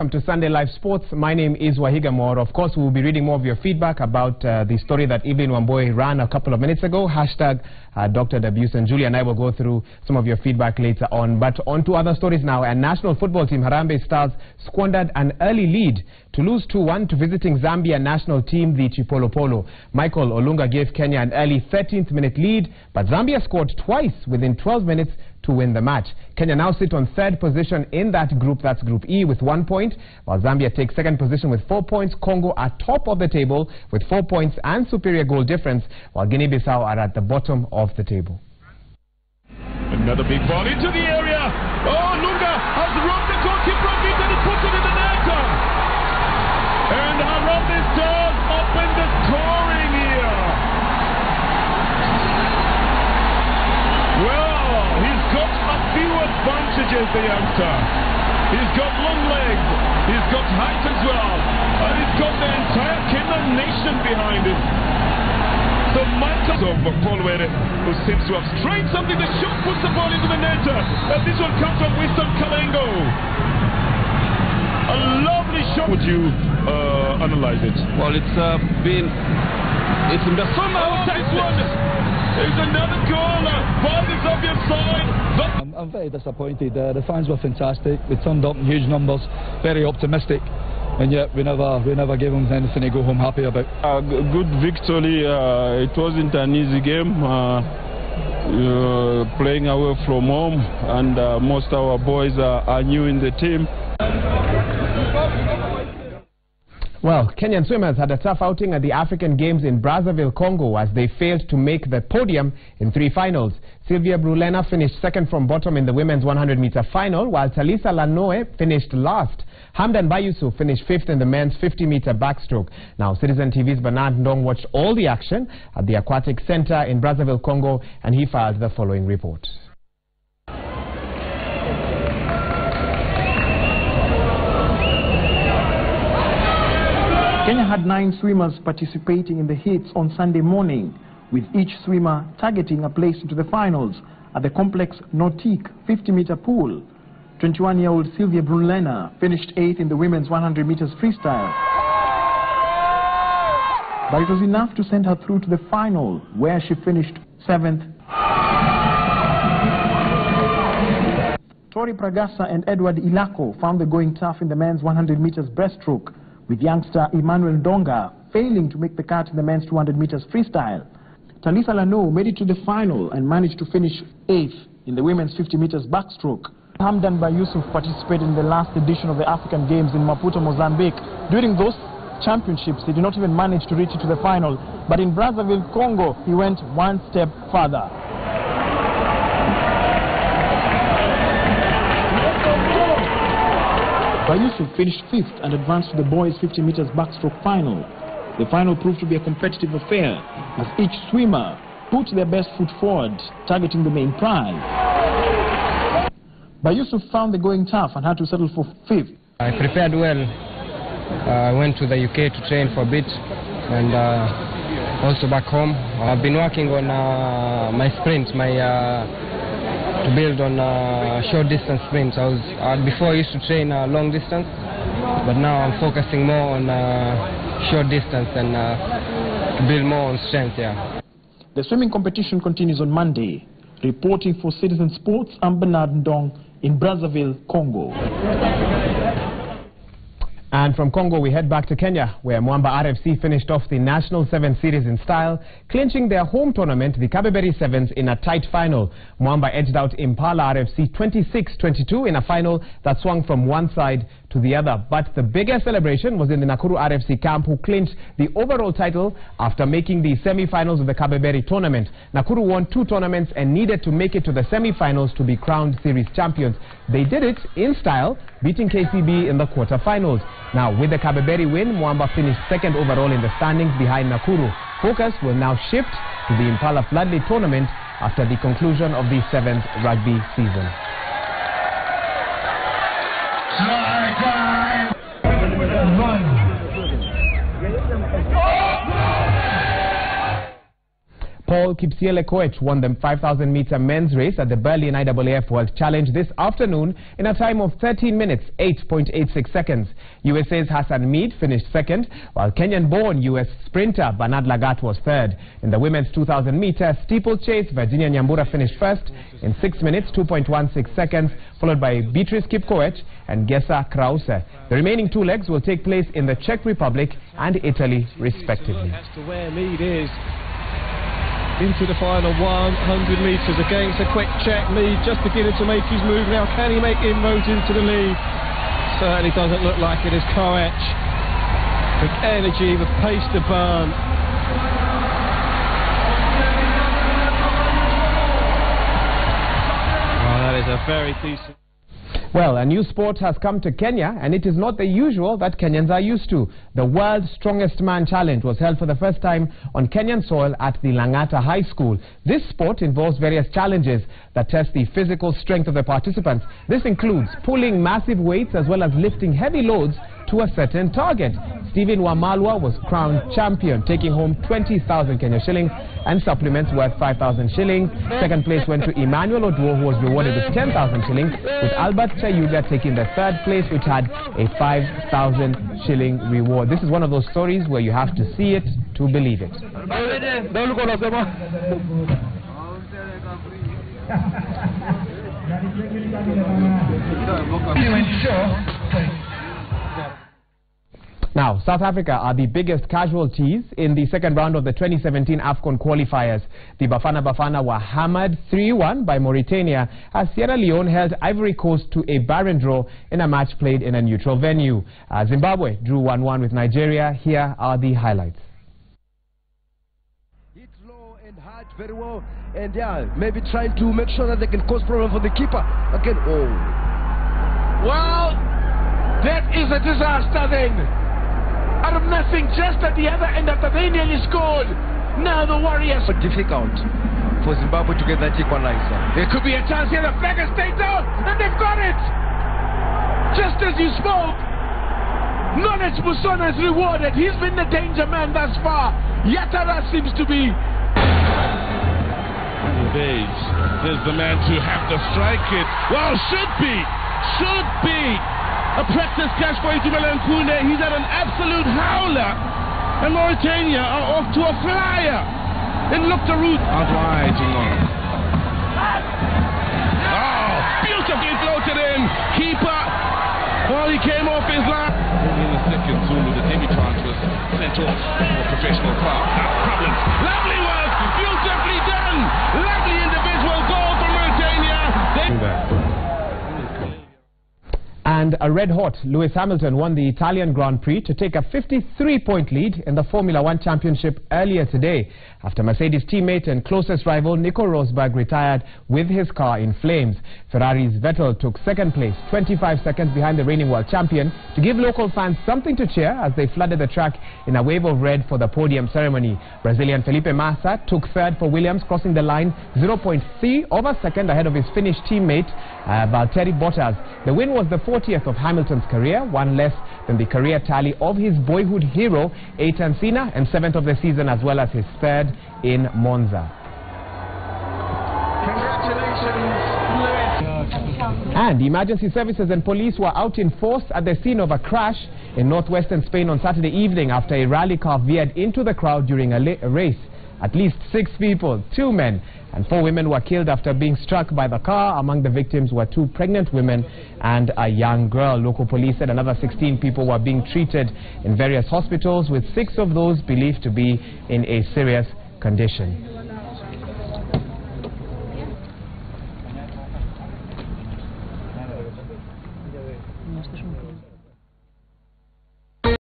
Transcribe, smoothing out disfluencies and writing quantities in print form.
Welcome to Sunday Live Sports. My name is Wahiga Moro. Of course, we will be reading more of your feedback about the story that Evelyn Wamboy ran a couple of minutes ago. Hashtag Dr. Abuse, and Julie and I will go through some of your feedback later on. But on to other stories now. A national football team, Harambee Stars, squandered an early lead to lose 2-1 to visiting Zambia national team, the Chipolopolo. Michael Olunga gave Kenya an early 13th minute lead, but Zambia scored twice within 12 minutes to win the match. Kenya now sit on third position in that group, that's Group E, with 1 point, while Zambia takes second position with 4 points. Congo are top of the table with 4 points and superior goal difference, while Guinea-Bissau are at the bottom of the table. Another big ball into the area. Oh, Lunga has robbed the goalkeeper of it and he puts it in the net. And Harambee Stars open the scoring here. Well, he's got a few advantages, the youngster. He's got long legs, he's got height as well, and he's got the entire Kenyan nation behind him. So Michael of Paul Were, who seems to have strained something, the shot puts the ball into the net, and this one comes from Winston Kalengo. A lovely shot. Would you analyze it? Well, it's in the summer. This one is another goal by the Zambian side. I'm very disappointed. The fans were fantastic. They turned up in huge numbers, very optimistic, and yet we never gave them anything to go home happy about. Good victory. It wasn't an easy game. Playing away from home, and most of our boys are new in the team. Well, Kenyan swimmers had a tough outing at the African Games in Brazzaville, Congo, as they failed to make the podium in 3 finals. Sylvia Brulena finished second from bottom in the women's 100-meter final, while Talisa Lanoe finished last. Hamdan Bayusu finished 5th in the men's 50-meter backstroke. Now, Citizen TV's Bernard Ndong watched all the action at the Aquatic Center in Brazzaville, Congo, and he filed the following report. Kenya had 9 swimmers participating in the heats on Sunday morning, with each swimmer targeting a place into the finals at the complex Nautique 50-meter pool. 21-year-old Sylvia Brunlena finished 8th in the women's 100 meters freestyle. But it was enough to send her through to the final, where she finished 7th. Tori Pragasa and Edward Ilako found the going tough in the men's 100 meters breaststroke, with youngster Emmanuel Ndonga failing to make the cut in the men's 200 meters freestyle. Talisa Lano made it to the final and managed to finish 8th in the women's 50 meters backstroke. Hamdan Bayusuf participated in the last edition of the African Games in Maputo, Mozambique. During those championships, he did not even manage to reach it to the final, but in Brazzaville, Congo, he went one step further. Bayusuf finished 5th and advanced to the boys' 50 meters backstroke final. The final proved to be a competitive affair, as each swimmer put their best foot forward, targeting the main prize. Bayusuf found the going tough and had to settle for 5th. I prepared well. I went to the UK to train for a bit, and also back home. I've been working on my sprint, to build on short distance sprints. Before I used to train long distance, but now I'm focusing more on short distance and to build more on strength. Yeah. The swimming competition continues on Monday. Reporting for Citizen Sports, I'm Bernard Ndong in Brazzaville, Congo. And from Congo, we head back to Kenya, where Mwamba RFC finished off the National 7 Series in style, clinching their home tournament, the Kabeberi Sevens, in a tight final. Mwamba edged out Impala RFC 26-22 in a final that swung from one side to the other. But the biggest celebration was in the Nakuru RFC camp, who clinched the overall title after making the semi-finals of the Kabeberi tournament. Nakuru won 2 tournaments and needed to make it to the semi-finals to be crowned series champions. They did it in style, beating KCB in the quarter-finals. Now, with the Kabeberi win, Mwamba finished 2nd overall in the standings behind Nakuru. Focus will now shift to the Impala Floodlit tournament after the conclusion of the 7th rugby season. Paul Kipsiele-Koech won the 5,000-meter men's race at the Berlin IAAF World Challenge this afternoon in a time of 13 minutes, 8.86 seconds. USA's Hassan Mead finished second, while Kenyan-born US sprinter Bernard Lagat was third. In the women's 2,000-meter steeplechase, Virginia Nyambura finished first in 6 minutes, 2.16 seconds, followed by Beatrice Kipkoech and Gesa Krause. The remaining two legs will take place in the Czech Republic and Italy, respectively. As to where Mead is into the final 100 metres against a quick check. Mead just beginning to make his move now. Can he make inroads into the lead? Certainly doesn't look like it is Koech. With energy, with pace to burn. Oh, that is a very decent... Well, a new sport has come to Kenya, and it is not the usual that Kenyans are used to. The World's Strongest Man Challenge was held for the first time on Kenyan soil at the Langata High School. This sport involves various challenges that test the physical strength of the participants. This includes pulling massive weights as well as lifting heavy loads to a certain target. Stephen Wamalwa was crowned champion, taking home 20,000 Kenya shillings and supplements worth 5,000 shillings. Second place went to Emmanuel Oduo, who was rewarded with 10,000 shillings, with Albert Chayuga taking the third place, which had a 5,000 shilling reward. This is one of those stories where you have to see it to believe it. Now, South Africa are the biggest casualties in the second round of the 2017 AFCON qualifiers. The Bafana were hammered 3-1 by Mauritania as Sierra Leone held Ivory Coast to a barren draw in a match played in a neutral venue. Zimbabwe drew 1-1 with Nigeria. Here are the highlights. Hit low and hard very well, and yeah, maybe trying to make sure that they can cause problem for the keeper. Again, oh. Well, that is a disaster then. Out of nothing, just at the other end after they nearly scored. Now the Warriors are difficult for Zimbabwe to get that equalizer. There could be a chance here. The flag has stayed down, and they've got it. Just as you spoke, Knowledge Musona is rewarded. He's been the danger man thus far. Yatara seems to be. There's the man to have to strike it. Well, should be. A practice catch for Itumela Nkunde. He's at an absolute howler. And Mauritania are off to a flyer. And look the route out wide. Oh, beautifully floated in. Keeper. Well, he came off his line. In the second Zulu, the debutante was sent off for professional foul. No problems. Lovely work. Beautifully done. Lovely individual goal for Mauritania. And a red-hot Lewis Hamilton won the Italian Grand Prix to take a 53-point lead in the Formula One Championship earlier today, after Mercedes teammate and closest rival Nico Rosberg retired with his car in flames. Ferrari's Vettel took second place, 25 seconds behind the reigning world champion, to give local fans something to cheer as they flooded the track in a wave of red for the podium ceremony. Brazilian Felipe Massa took third for Williams, crossing the line 0.3 of a second ahead of his Finnish teammate Valtteri Bottas. The win was the 40th of Hamilton's career, one less than the career tally of his boyhood hero Ayrton Senna, and 7th of the season, as well as his third in Monza. And emergency services and police were out in force at the scene of a crash in northwestern Spain on Saturday evening after a rally car veered into the crowd during a race. At least 6 people, 2 men and 4 women were killed after being struck by the car. Among the victims were 2 pregnant women and a young girl. Local police said another 16 people were being treated in various hospitals, with 6 of those believed to be in a serious condition.